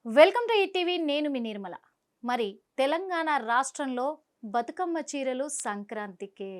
Welcome to ETV. నేను మీ నిర్మల. మరి తెలంగాణ రాష్ట్రంలో బతుకమ్మ చీరలు సంక్రాంతికే.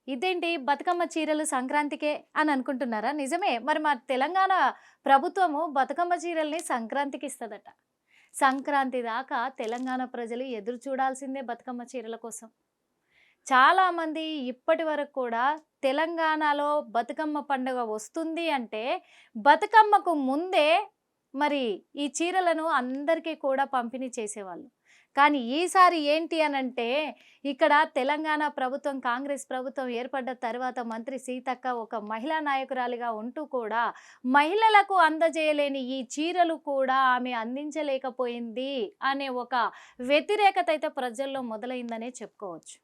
ఇదేంటి బతుకమ్మ చీరలు సంక్రాంతికే అని అనుకుంటున్నారా? నిజమే. మరి మా తెలంగాణ ప్రభుత్వము బతుకమ్మ చీరల్ని సంక్రాంతికి ఇస్తదట. సంక్రాంతి దాకా తెలంగాణ ప్రజలు ఎదురు చూడాల్సిందే బతుకమ్మ చీరల కోసం. చాలామంది ఇప్పటి వరకు కూడా తెలంగాణలో బతుకమ్మ పండుగ వస్తుంది అంటే బతుకమ్మకు ముందే మరి ఈ చీరలను అందరికీ కూడా పంపిణీ చేసేవాళ్ళు. కానీ ఈసారి ఏంటి అనంటే ఇక్కడ తెలంగాణ ప్రభుత్వం, కాంగ్రెస్ ప్రభుత్వం ఏర్పడ్డ తర్వాత మంత్రి సీతక్క ఒక మహిళా నాయకురాలిగా ఉంటూ కూడా మహిళలకు అందజేయలేని ఈ చీరలు కూడా ఆమె అందించలేకపోయింది అనే ఒక వ్యతిరేకత అయితే ప్రజల్లో మొదలైందనే చెప్పుకోవచ్చు.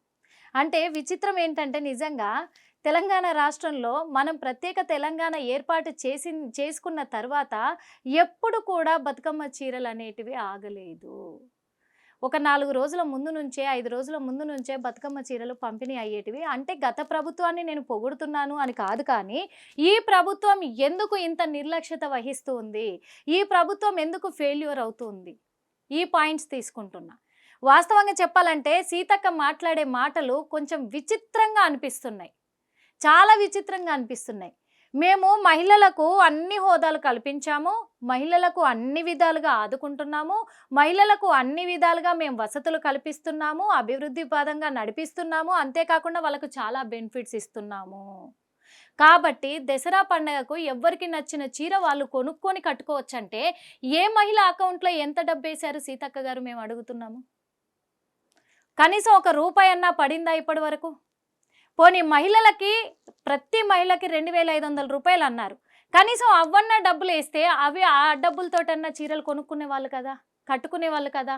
అంటే విచిత్రం ఏంటంటే నిజంగా తెలంగాణ రాష్ట్రంలో మనం ప్రత్యేక తెలంగాణ ఏర్పాటు చేసుకున్న తర్వాత ఎప్పుడు కూడా బతుకమ్మ చీరలు అనేటివి ఆగలేదు. ఒక 4 రోజుల ముందు నుంచే, 5 రోజుల ముందు నుంచే బతుకమ్మ చీరలు పంపిణీ అయ్యేటివి. అంటే గత ప్రభుత్వాన్ని నేను పొగుడుతున్నాను అని కాదు, కానీ ఈ ప్రభుత్వం ఎందుకు ఇంత నిర్లక్ష్యత వహిస్తూ ఉంది, ఈ ప్రభుత్వం ఎందుకు ఫెయిల్యూర్ అవుతుంది, ఈ పాయింట్స్ తీసుకుంటున్నా. వాస్తవంగా చెప్పాలంటే సీతక్క మాట్లాడే మాటలు కొంచెం విచిత్రంగా అనిపిస్తున్నాయి. చాలా విచిత్రంగా అనిపిస్తున్నాయి. మేము మహిళలకు అన్ని హోదాలు కల్పించాము, మహిళలకు అన్ని విధాలుగా ఆదుకుంటున్నాము, మహిళలకు అన్ని విధాలుగా మేము వసతులు కల్పిస్తున్నాము, అభివృద్ధి పదంగా నడిపిస్తున్నాము, అంతేకాకుండా వాళ్ళకు చాలా బెనిఫిట్స్ ఇస్తున్నాము. కాబట్టి దసరా పండగకు ఎవ్వరికి నచ్చిన చీర వాళ్ళు కొనుక్కొని కట్టుకోవచ్చంటే ఏ మహిళ అకౌంట్లో ఎంత డబ్బు వేశారు సీతక్క గారు మేము అడుగుతున్నాము. కనీసం ఒక రూపాయి అన్నా పడిందా ఇప్పటి వరకు? పోనీ మహిళలకి, ప్రతి మహిళకి 2500 రూపాయలు అన్నారు. కనీసం అవన్న డబ్బులు వేస్తే అవి ఆ డబ్బులతోటన్నా చీరలు కొనుక్కునే వాళ్ళు కదా, కట్టుకునే వాళ్ళు కదా.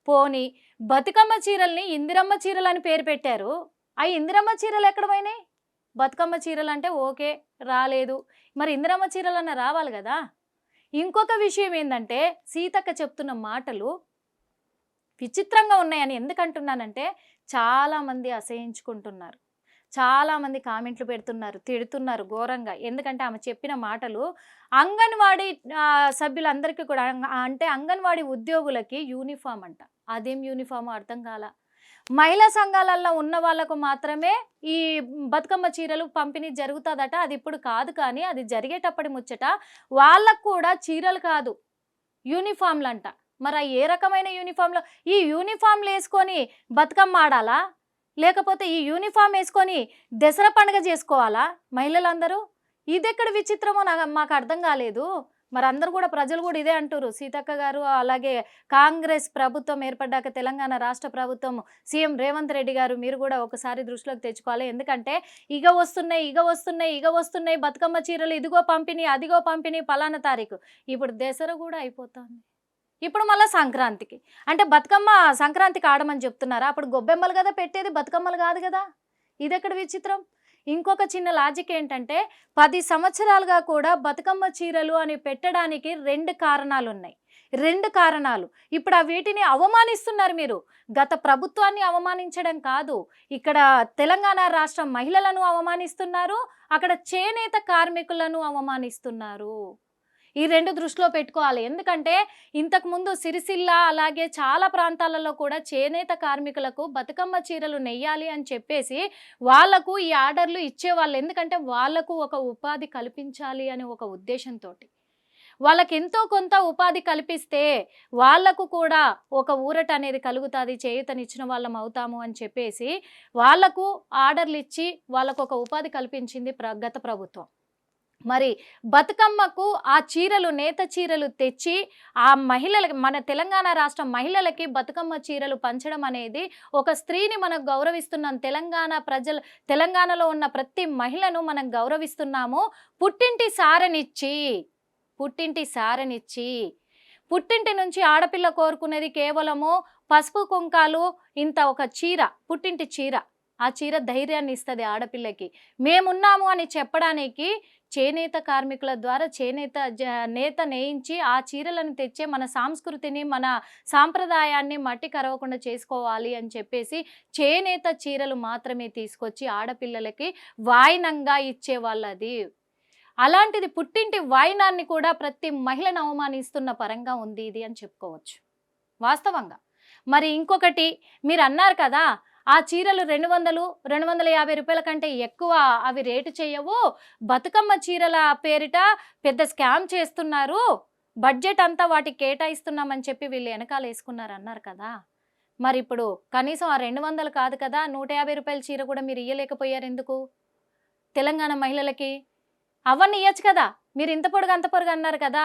పోనీ బతుకమ్మ చీరల్ని ఇందిరమ్మ చీరలు అని పేరు పెట్టారు. ఆ ఇందిరమ్మ చీరలు ఎక్కడ పోయినాయి? బతుకమ్మ చీరలు అంటే ఓకే, రాలేదు. మరి ఇందిరమ్మ చీరలన్నా రావాలి కదా. ఇంకొక విషయం ఏంటంటే సీతక్క చెప్తున్న మాటలు విచిత్రంగా ఉన్నాయని ఎందుకంటున్నానంటే చాలామంది అసహించుకుంటున్నారు, చాలామంది కామెంట్లు పెడుతున్నారు, తిడుతున్నారు ఘోరంగా. ఎందుకంటే ఆమె చెప్పిన మాటలు అంగన్వాడీ సభ్యులందరికీ కూడా, అంటే అంగన్వాడీ ఉద్యోగులకి యూనిఫామ్ అంట. అదేం యూనిఫామ్ అర్థం కాల. మహిళా సంఘాలలో ఉన్న వాళ్ళకు మాత్రమే ఈ బతుకమ్మ చీరలు పంపిణీ జరుగుతుందట. అది ఇప్పుడు కాదు, కానీ అది జరిగేటప్పటి ముచ్చట. వాళ్ళకు కూడా చీరలు కాదు, యూనిఫామ్లు అంట. మరి ఏ రకమైన యూనిఫామ్లో? ఈ యూనిఫామ్లు వేసుకొని బతుకమ్మ ఆడాలా, లేకపోతే ఈ యూనిఫామ్ వేసుకొని దసరా పండుగ చేసుకోవాలా మహిళలందరూ? ఇదెక్కడ విచిత్రమో మాకు అర్థం కాలేదు. మరి అందరూ కూడా, ప్రజలు కూడా ఇదే అంటారు. సీతక్క గారు అలాగే కాంగ్రెస్ ప్రభుత్వం ఏర్పడ్డాక తెలంగాణ రాష్ట్ర ప్రభుత్వం, సీఎం రేవంత్ రెడ్డి గారు, మీరు కూడా ఒకసారి దృష్టిలోకి తెచ్చుకోవాలి. ఎందుకంటే ఇగ వస్తున్నాయి బతుకమ్మ చీరలు, ఇదిగో పంపిణీ, అదిగో పంపిణీ, పలానా తారీఖు. ఇప్పుడు దసరా కూడా అయిపోతుంది. ఇప్పుడు మళ్ళీ సంక్రాంతికి అంటే బతుకమ్మ సంక్రాంతికి ఆడమని చెప్తున్నారా? అప్పుడు గొబ్బెమ్మలు కదా పెట్టేది, బతుకమ్మలు కాదు కదా. ఇదెక్కడ విచిత్రం. ఇంకొక చిన్న లాజిక్ ఏంటంటే 10 సంవత్సరాలుగా కూడా బతుకమ్మ చీరలు అని పెట్టడానికి 2 కారణాలు ఉన్నాయి. 2 కారణాలు. ఇప్పుడు వీటిని అవమానిస్తున్నారు మీరు. గత ప్రభుత్వాన్ని అవమానించడం కాదు, ఇక్కడ తెలంగాణ రాష్ట్ర మహిళలను అవమానిస్తున్నారు, అక్కడ చేనేత కార్మికులను అవమానిస్తున్నారు. ఈ 2 దృష్టిలో పెట్టుకోవాలి. ఎందుకంటే ఇంతకుముందు సిరిసిల్ల అలాగే చాలా ప్రాంతాలలో కూడా చేనేత కార్మికులకు బతుకమ్మ చీరలు నెయ్యాలి అని చెప్పేసి వాళ్లకు ఈ ఆర్డర్లు ఇచ్చేవాళ్ళు. ఎందుకంటే వాళ్లకు ఒక ఉపాధి కల్పించాలి అనే ఒక ఉద్దేశంతో. వాళ్ళకి ఎంతో కొంత ఉపాధి కల్పిస్తే వాళ్లకు కూడా ఒక ఊరట అనేది కలుగుతుంది, చేయూతనిచ్చిన వాళ్ళం అవుతాము అని చెప్పేసి వాళ్లకు ఆర్డర్లు ఇచ్చి వాళ్ళకు ఒక ఉపాధి కల్పించింది గత ప్రభుత్వం. మరి బతుకమ్మకు ఆ చీరలు, నేత చీరలు తెచ్చి ఆ మహిళలకి, మన తెలంగాణ రాష్ట్ర మహిళలకి బతుకమ్మ చీరలు పంచడం అనేది, ఒక స్త్రీని మనం గౌరవిస్తున్నాం. తెలంగాణలో ఉన్న ప్రతి మహిళను మనం గౌరవిస్తున్నాము. పుట్టింటి సారనిచ్చి పుట్టింటి నుంచి ఆడపిల్ల కోరుకునేది కేవలము పసుపు కుంకాలు, ఇంత ఒక చీర, పుట్టింటి చీర. ఆ చీర ధైర్యాన్ని ఇస్తుంది ఆడపిల్లకి. మేమున్నాము అని చెప్పడానికి చేనేత కార్మికుల ద్వారా నేత నేయించి ఆ చీరలను తెచ్చే మన సంస్కృతిని, మన సాంప్రదాయాన్ని మట్టి కరవకుండా చేసుకోవాలి అని చెప్పేసి చేనేత చీరలు మాత్రమే తీసుకొచ్చి ఆడపిల్లలకి వాయినంగా ఇచ్చేవాళ్ళు. అది అలాంటిది పుట్టింటి వాయినాన్ని కూడా ప్రతి మహిళను అవమానిస్తున్న పరంగా ఉంది ఇది అని చెప్పుకోవచ్చు వాస్తవంగా. మరి ఇంకొకటి మీరు అన్నారు కదా, ఆ చీరలు 200, 250 రూపాయల కంటే ఎక్కువ అవి రేటు చేయవు. బతుకమ్మ చీరల పేరిట పెద్ద స్కామ్ చేస్తున్నారు. బడ్జెట్ అంతా వాటికి కేటాయిస్తున్నామని చెప్పి వీళ్ళు వెనకాల వేసుకున్నారు అన్నారు కదా. మరి ఇప్పుడు కనీసం ఆ 200 కాదు కదా, 150 రూపాయల చీర కూడా మీరు ఇయ్యలేకపోయారు ఎందుకు తెలంగాణ మహిళలకి? అవన్నీ ఇయ్యొచ్చు కదా. మీరు ఇంత పొడుగు అంత పొడుగు అన్నారు కదా,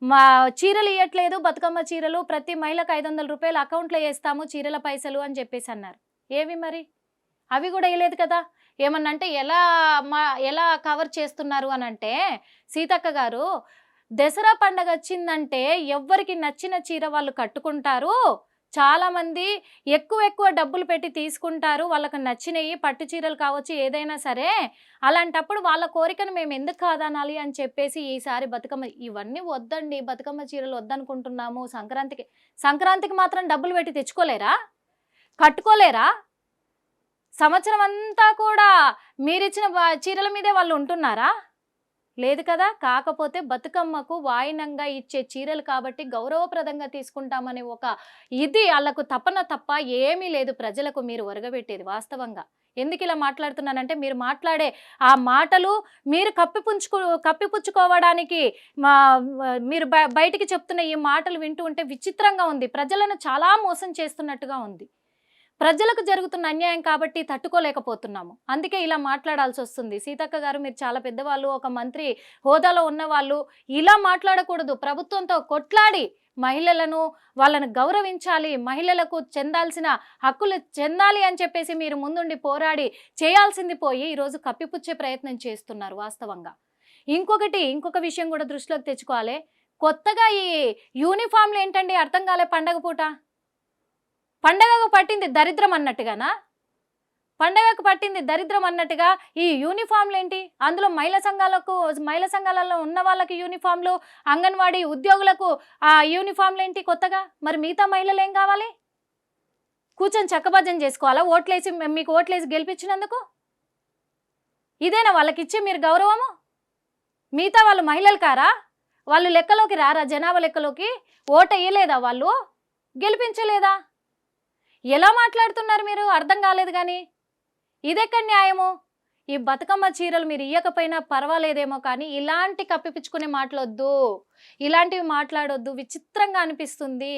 మా చీరలు ఇయ్యట్లేదు, బతుకమ్మ చీరలు ప్రతి మహిళకు 500 రూపాయలు అకౌంట్లో వేస్తాము చీరల పైసలు అని చెప్పేసి అన్నారు. ఏవి మరి? అవి కూడా వేయలేదు కదా. ఏమన్నంటే ఎలా కవర్ చేస్తున్నారు అని అంటే, సీతక్క గారు దసరా పండగ వచ్చిందంటే ఎవ్వరికి నచ్చిన చీర వాళ్ళు కట్టుకుంటారు. చాలామంది ఎక్కువ డబ్బులు పెట్టి తీసుకుంటారు. వాళ్ళకు నచ్చినవి పట్టు చీరలు కావచ్చు ఏదైనా సరే. అలాంటప్పుడు వాళ్ళ కోరికను మేము ఎందుకు కాదనాలి అని చెప్పేసి ఈసారి బతుకమ్మ ఇవన్నీ వద్దండి, బతుకమ్మ చీరలు వద్దనుకుంటున్నాము. సంక్రాంతికి మాత్రం డబ్బులు పెట్టి తెచ్చుకోలేరా? కట్టుకోలేరా? సంవత్సరం అంతా కూడా మీరిచ్చిన చీరల మీదే వాళ్ళు ఉంటున్నారా? లేదు కదా. కాకపోతే బతుకమ్మకు వాయినంగా ఇచ్చే చీరలు కాబట్టి గౌరవప్రదంగా తీసుకుంటామనే ఒక ఇది వాళ్ళకు తపన తప్ప ఏమీ లేదు ప్రజలకు మీరు ఒరగబెట్టేది వాస్తవంగా. ఎందుకు ఇలా మాట్లాడుతున్నానంటే, మీరు మాట్లాడే ఆ మాటలు మీరు కప్పిపుచ్చుకోవడానికి మీరు బయటికి చెప్తున్న ఈ మాటలు వింటూ ఉంటే విచిత్రంగా ఉంది. ప్రజలను చాలా మోసం చేస్తున్నట్టుగా ఉంది. ప్రజలకు జరుగుతున్న అన్యాయం కాబట్టి తట్టుకోలేకపోతున్నాము. అందుకే ఇలా మాట్లాడాల్సి వస్తుంది. సీతక్క గారు మీరు చాలా పెద్దవాళ్ళు, ఒక మంత్రి హోదాలో ఉన్నవాళ్ళు, ఇలా మాట్లాడకూడదు. ప్రభుత్వంతో కొట్లాడి మహిళలను వాళ్ళను గౌరవించాలి, మహిళలకు చెందాల్సిన హక్కులు చెందాలి అని చెప్పేసి మీరు ముందుండి పోరాడి చేయాల్సింది పోయి ఈరోజు కప్పిపుచ్చే ప్రయత్నం చేస్తున్నారు వాస్తవంగా. ఇంకొక విషయం కూడా దృష్టిలోకి తెచ్చుకోవాలి. కొత్తగా ఈ యూనిఫామ్లు ఏంటండి అర్థం కాలే. పండగకు పట్టింది దరిద్రం అన్నట్టుగానా? పండగకు పట్టింది దరిద్రం అన్నట్టుగా ఈ యూనిఫామ్లు ఏంటి? అందులో మహిళా సంఘాలలో ఉన్న వాళ్ళకి యూనిఫామ్లు, అంగన్వాడీ ఉద్యోగులకు ఆ యూనిఫామ్లు ఏంటి కొత్తగా? మరి మిగతా మహిళలు ఏం కావాలి? కూర్చొని చక్కభజన చేసుకోవాలా మీకు ఓట్లేసి గెలిపించినందుకు? ఇదేనా వాళ్ళకి ఇచ్చే మీరు గౌరవము? మిగతా వాళ్ళు మహిళలు కారా? వాళ్ళు లెక్కలోకి రారా? జనాభా లెక్కలోకి ఓటు వేయలేదా? వాళ్ళు గెలిపించలేదా? ఎలా మాట్లాడుతున్నారు మీరు? అర్థం కాలేదు. కానీ ఇదెక్కడ న్యాయము? ఈ బతుకమ్మ చీరలు మీరు ఇయ్యకపోయినా పర్వాలేదేమో, కానీ ఇలాంటి కప్పిపుచ్చుకునే మాటలొద్దు, ఇలాంటివి మాట్లాడొద్దు. విచిత్రంగా అనిపిస్తుంది.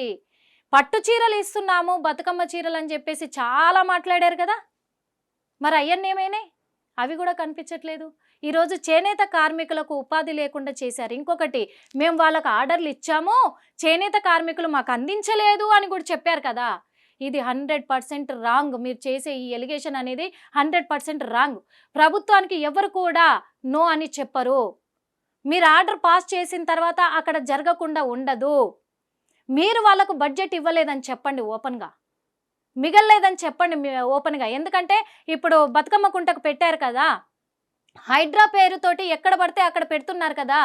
పట్టు చీరలు ఇస్తున్నాము, బతుకమ్మ చీరలు అని చెప్పేసి చాలా మాట్లాడారు కదా. మరి అయ్యన్నేమైనాయి? అవి కూడా కనిపించట్లేదు. ఈరోజు చేనేత కార్మికులకు ఉపాధి లేకుండా చేశారు. ఇంకొకటి, మేము వాళ్ళకు ఆర్డర్లు ఇచ్చాము, చేనేత కార్మికులు మాకు అందించలేదు అని కూడా చెప్పారు కదా. ఇది 100% రాంగ్. మీరు చేసే ఈ ఎలిగేషన్ అనేది 100% రాంగ్. ప్రభుత్వానికి ఎవరు కూడా నో అని చెప్పరు. మీరు ఆర్డర్ పాస్ చేసిన తర్వాత అక్కడ జరగకుండా ఉండదు. మీరు వాళ్ళకు బడ్జెట్ ఇవ్వలేదని చెప్పండి ఓపెన్గా, మిగలలేదని చెప్పండి ఓపెన్గా. ఎందుకంటే ఇప్పుడు బతుకమ్మ కుంటకు పెట్టారు కదా, హైడ్రా పేరుతోటి ఎక్కడ పడితే అక్కడ పెడుతున్నారు కదా.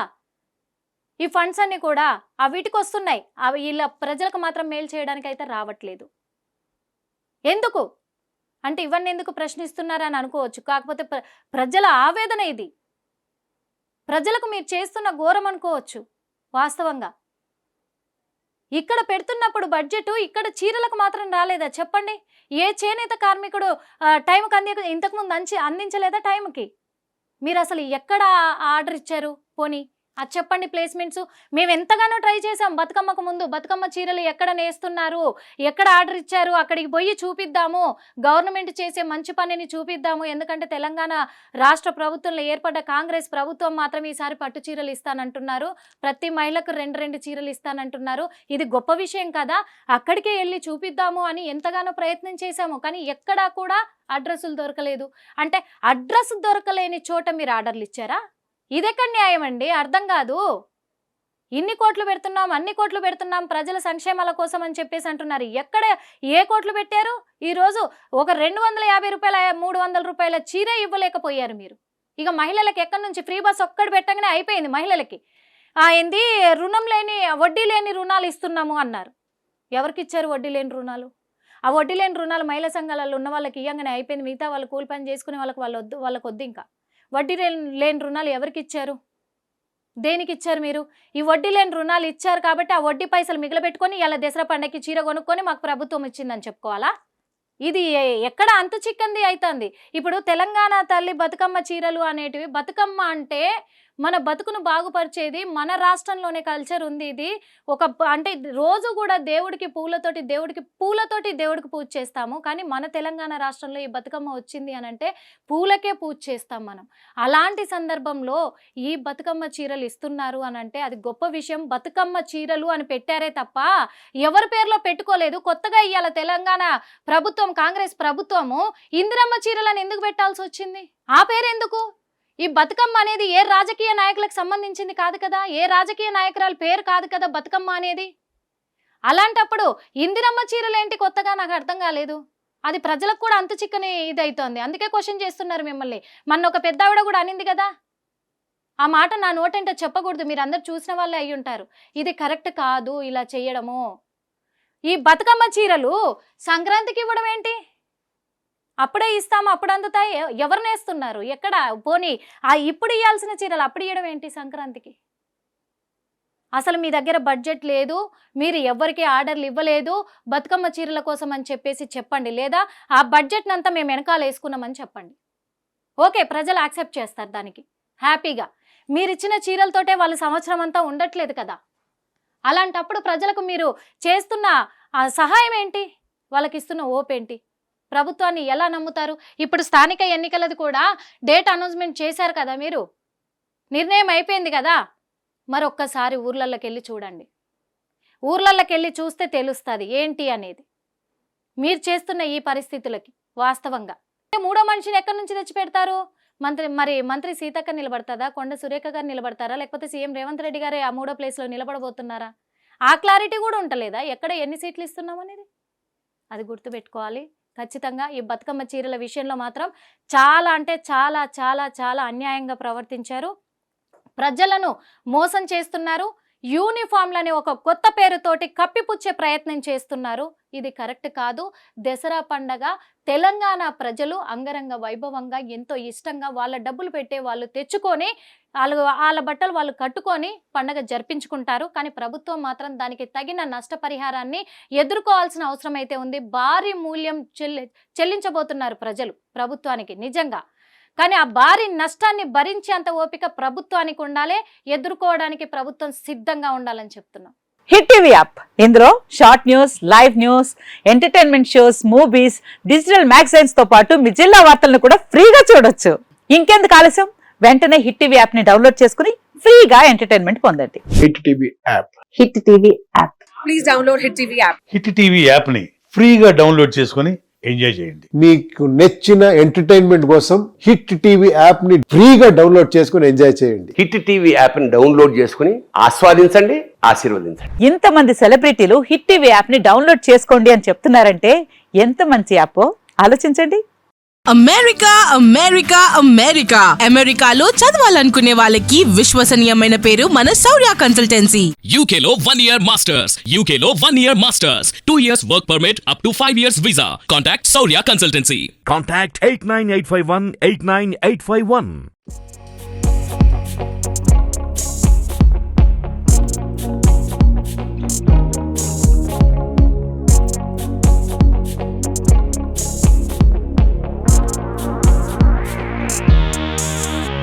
ఈ ఫండ్స్ అన్ని కూడా వీటికి వస్తున్నాయి. అవి ఇలా ప్రజలకు మాత్రం మేలు చేయడానికి అయితే రావట్లేదు. ఎందుకు అంటే ఇవన్నీ ఎందుకు ప్రశ్నిస్తున్నారని అనుకోవచ్చు. కాకపోతే ప్రజల ఆవేదన ఇది. ప్రజలకు మీరు చేస్తున్న ఘోరం అనుకోవచ్చు వాస్తవంగా. ఇక్కడ పెడుతున్నప్పుడు బడ్జెట్ ఇక్కడ చీరలకు మాత్రం రాలేదా చెప్పండి? ఏ చేనేత కార్మికుడు టైంకి ఇంతకుముందు అందించలేదా టైంకి? మీరు అసలు ఎక్కడ ఆర్డర్ ఇచ్చారు? పోనీ అది చెప్పండి. ప్లేస్మెంట్స్ మేము ఎంతగానో ట్రై చేసాం. బతుకమ్మకు ముందు బతుకమ్మ చీరలు ఎక్కడ నేస్తున్నారు, ఎక్కడ ఆర్డర్ ఇచ్చారు, అక్కడికి పోయి చూపిద్దాము, గవర్నమెంట్ చేసే మంచి పనిని చూపిద్దాము. ఎందుకంటే తెలంగాణ రాష్ట్ర ప్రభుత్వంలో ఏర్పడ్డ కాంగ్రెస్ ప్రభుత్వం మాత్రం ఈసారి పట్టు చీరలు ఇస్తానంటున్నారు, ప్రతి మహిళకు 2 చీరలు ఇస్తానంటున్నారు. ఇది గొప్ప విషయం కదా. అక్కడికే వెళ్ళి చూపిద్దాము అని ఎంతగానో ప్రయత్నం చేశాము, కానీ ఎక్కడా కూడా అడ్రస్సులు దొరకలేదు. అంటే అడ్రస్ దొరకలేని చోట మీరు ఆర్డర్లు ఇచ్చారా? ఇదెక్కడ న్యాయం అండి? అర్థం కాదు. ఇన్ని కోట్లు పెడుతున్నాం, అన్ని కోట్లు పెడుతున్నాం ప్రజల సంక్షేమాల కోసం అని చెప్పేసి అంటున్నారు. ఎక్కడ ఏ కోట్లు పెట్టారు? ఈరోజు ఒక 250 రూపాయల 300 రూపాయల చీర ఇవ్వలేకపోయారు మీరు. ఇక మహిళలకు ఎక్కడి నుంచి ఫ్రీ బస్ ఒక్కటి పెట్టగానే అయిపోయింది మహిళలకి. ఏంది వడ్డీ లేని రుణాలు ఇస్తున్నాము అన్నారు. ఎవరికి ఇచ్చారు వడ్డీ లేని రుణాలు? ఆ వడ్డీ లేని రుణాలు మహిళా సంఘాలలో ఉన్న వాళ్ళకి ఇవ్వగానే అయిపోయింది. మిగతా వాళ్ళు కూలి పని చేసుకునే వాళ్ళకి వద్దు ఇంకా. వడ్డీ లేని రుణాలు ఎవరికి ఇచ్చారు? దేనికి ఇచ్చారు మీరు? ఈ వడ్డీ లేని రుణాలు ఇచ్చారు కాబట్టి ఆ వడ్డీ పైసలు మిగిలిపెట్టుకొని ఇలా దసరా పండగకి చీర కొనుక్కొని మాకు ప్రభుత్వం ఇచ్చిందని చెప్పుకోవాలా? ఇది ఎక్కడ అంతు చిక్కంది అవుతుంది. ఇప్పుడు తెలంగాణ తల్లి బతుకమ్మ చీరలు అనేటివి, బతుకమ్మ అంటే మన బతుకును బాగుపరిచేది, మన రాష్ట్రంలోనే కల్చర్ ఉంది. ఇది అంటే రోజు కూడా దేవుడికి పూలతోటి పూజ చేస్తాము. కానీ మన తెలంగాణ రాష్ట్రంలో ఈ బతుకమ్మ వచ్చింది అని అంటే పూలకే పూజ చేస్తాం మనం. అలాంటి సందర్భంలో ఈ బతుకమ్మ చీరలు ఇస్తున్నారు అని అంటే అది గొప్ప విషయం. బతుకమ్మ చీరలు అని పెట్టారే తప్ప ఎవరి పేరులో పెట్టుకోలేదు. కొత్తగా ఇవాళ తెలంగాణ ప్రభుత్వం, కాంగ్రెస్ ప్రభుత్వము ఇందిరమ్మ చీరలను ఎందుకు పెట్టాల్సి వచ్చింది? ఆ పేరు ఎందుకు? ఈ బతుకమ్మ అనేది ఏ రాజకీయ నాయకులకు సంబంధించింది కాదు కదా, ఏ రాజకీయ నాయకురాల పేరు కాదు కదా బతుకమ్మ అనేది. అలాంటప్పుడు ఇందిరమ్మ చీరలు ఏంటి కొత్తగా? నాకు అర్థం కాలేదు. అది ప్రజలకు కూడా అంతు చిక్కని ఇదైతోంది. అందుకే క్వశ్చన్ చేస్తున్నారు మిమ్మల్ని. మొన్న ఒక పెద్ద ఆవిడ కూడా అనింది కదా, ఆ మాట నా నోటంటే చెప్పకూడదు, మీరు అందరు చూసిన వాళ్ళే అయ్యి ఉంటారు. ఇది కరెక్ట్ కాదు ఇలా చేయడము. ఈ బతుకమ్మ చీరలు సంక్రాంతికి ఇవ్వడం ఏంటి? అప్పుడే ఇస్తాము, అప్పుడు అందుతాయి. ఎవరు నేస్తున్నారు? ఎక్కడ? పోనీ ఇప్పుడు ఇవ్వాల్సిన చీరలు అప్పుడు ఇవ్వడం ఏంటి సంక్రాంతికి? అసలు మీ దగ్గర బడ్జెట్ లేదు, మీరు ఎవరికి ఆర్డర్లు ఇవ్వలేదు బతుకమ్మ చీరల కోసం అని చెప్పేసి చెప్పండి. లేదా ఆ బడ్జెట్ని అంతా మేము వెనకాల వేసుకున్నామని చెప్పండి. ఓకే, ప్రజలు యాక్సెప్ట్ చేస్తారు దానికి హ్యాపీగా. మీరు ఇచ్చిన చీరలతోటే వాళ్ళు సంవత్సరం అంతా ఉండట్లేదు కదా. అలాంటప్పుడు ప్రజలకు మీరు చేస్తున్న సహాయం ఏంటి? వాళ్ళకి ఇస్తున్న ఓప్ ఏంటి? ప్రభుత్వాన్ని ఎలా నమ్ముతారు? ఇప్పుడు స్థానిక ఎన్నికలది కూడా డేట్ అనౌన్స్మెంట్ చేశారు కదా, మీరు నిర్ణయం అయిపోయింది కదా. మరొక్కసారి ఊర్లలోకి వెళ్ళి చూడండి. ఊర్లలోకి వెళ్ళి చూస్తే తెలుస్తుంది ఏంటి అనేది మీరు చేస్తున్న ఈ పరిస్థితులకి. వాస్తవంగా మూడో మనిషిని ఎక్కడి నుంచి తెచ్చి పెడతారు? మంత్రి సీతక్క నిలబడతారా? కొండ సురేఖ గారు నిలబడతారా? లేకపోతే సీఎం రేవంత్ రెడ్డి గారే ఆ మూడో ప్లేస్లో నిలబడబోతున్నారా? ఆ క్లారిటీ కూడా ఉంటలేదా ఎక్కడ ఎన్ని సీట్లు ఇస్తున్నాం అనేది? అది గుర్తుపెట్టుకోవాలి ఖచ్చితంగా. ఈ బతుకమ్మ చీరల విషయంలో మాత్రం చాలా అంటే చాలా చాలా చాలా అన్యాయంగా ప్రవర్తించారు. ప్రజలను మోసం చేస్తున్నారు. యూనిఫామ్లని ఒక కొత్త పేరుతోటి కప్పిపుచ్చే ప్రయత్నం చేస్తున్నారు. ఇది కరెక్ట్ కాదు. దసరా పండగ తెలంగాణ ప్రజలు అంగరంగ వైభవంగా ఎంతో ఇష్టంగా వాళ్ళ డబ్బులు పెట్టే వాళ్ళు తెచ్చుకొని వాళ్ళ బట్టలు వాళ్ళు కట్టుకొని పండగ జరిపించుకుంటారు. కానీ ప్రభుత్వం మాత్రం దానికి తగిన నష్టపరిహారాన్ని ఎదుర్కోవాల్సిన అవసరం అయితే ఉంది. భారీ మూల్యం చెల్లించబోతున్నారు ప్రజలు ప్రభుత్వానికి నిజంగా. కానీ ఆ భారీ నష్టాన్ని భరించేంత ఓపిక ప్రభుత్వానికి ఉండాలి. ఎదుర్కోవడానికి ప్రభుత్వం సిద్ధంగా ఉండాలని చెప్తున్నాం. హిట్ టీవీ యాప్, ఇందులో short news, live news, entertainment shows, movies, digital magazines తో పాటు మీ జిల్లా వార్తలను కూడా ఫ్రీగా చూడొచ్చు. ఇంకెందుకు ఆలస్యం? వెంటనే హిట్ టీవీ యాప్ ని డౌన్లోడ్ చేసుకుని ఫ్రీగా ఎంటర్టైన్మెంట్ పొందండి. Hit TV app. Hit TV app. Please download hit TV app. Hit TV app ని ఫ్రీగా డౌన్లోడ్ చేసుకుని ఎంజాయ్ చేయండి. మీకు నచ్చిన ఎంటర్టైన్మెంట్ కోసం హిట్ టీవీ యాప్ ని ఫ్రీగా డౌన్లోడ్ చేసుకుని ఎంజాయ్ చేయండి. హిట్ టీవీ యాప్ ని డౌన్లోడ్ చేసుకుని ఆస్వాదించండి, ఆశీర్వదించండి. ఇంతమంది సెలబ్రిటీలు హిట్ టీవీ యాప్ ని డౌన్లోడ్ చేసుకోండి అని చెప్తున్నారంటే ఎంత మంచి యాప్ ఆలోచించండి. అమెరికా అమెరికా అమెరికా అమెరికాలో చదవాలనుకునే వాళ్ళకి విశ్వసనీయమైన పేరు మన శౌర్య కన్సల్టెన్సీ. UK లో 1 year masters, UK లో 1 year masters, 2 years work permit up to 5 years visa. Contact Saurya Consultancy. Contact 89851 89851.